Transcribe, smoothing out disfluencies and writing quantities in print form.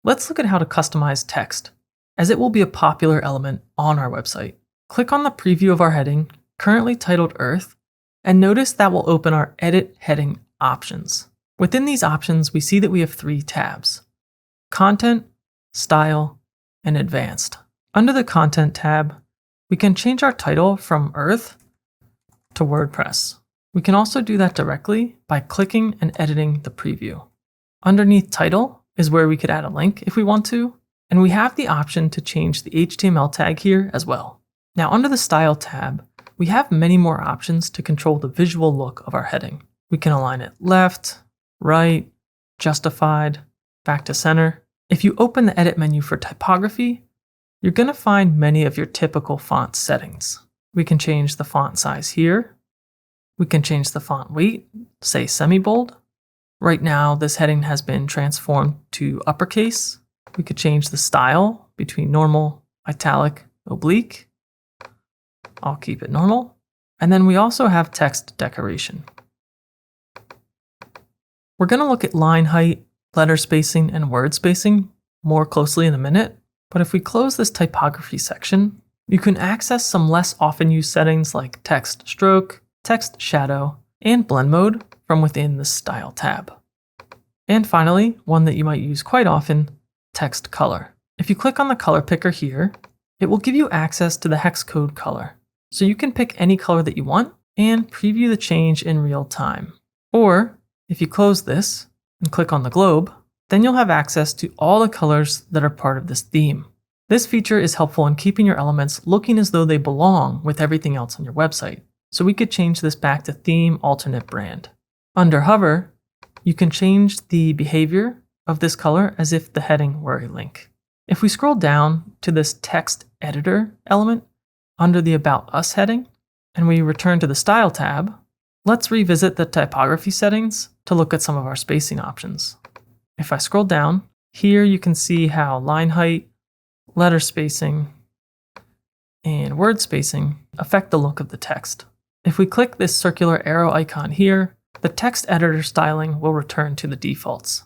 Let's look at how to customize text, as it will be a popular element on our website. Click on the preview of our heading, currently titled Earth, and notice that will open our Edit Heading options. Within these options, we see that we have 3 tabs: Content, Style, and Advanced. Under the Content tab, we can change our title from Earth to WordPress. We can also do that directly by clicking and editing the preview. Underneath Title is where we could add a link if we want to, and we have the option to change the HTML tag here as well. Now under the Style tab, we have many more options to control the visual look of our heading. We can align it left, right, justified, back to center. If you open the edit menu for typography, you're going to find many of your typical font settings. We can change the font size here. We can change the font weight, say semi-bold. Right now, this heading has been transformed to uppercase. We could change the style between normal, italic, oblique. I'll keep it normal. And then we also have text decoration. We're going to look at line height, letter spacing, and word spacing more closely in a minute. But if we close this typography section, you can access some less often used settings like text stroke, text shadow, and blend mode from within the Style tab. And finally, one that you might use quite often, text color. If you click on the color picker here, it will give you access to the hex code color. So you can pick any color that you want and preview the change in real time. Or if you close this and click on the globe, then you'll have access to all the colors that are part of this theme. This feature is helpful in keeping your elements looking as though they belong with everything else on your website. So we could change this back to theme alternate brand. Under hover, you can change the behavior of this color as if the heading were a link. If we scroll down to this text editor element under the About Us heading, and we return to the Style tab, let's revisit the typography settings to look at some of our spacing options. If I scroll down, here you can see how line height, letter spacing, and word spacing affect the look of the text. If we click this circular arrow icon here, the text editor styling will return to the defaults.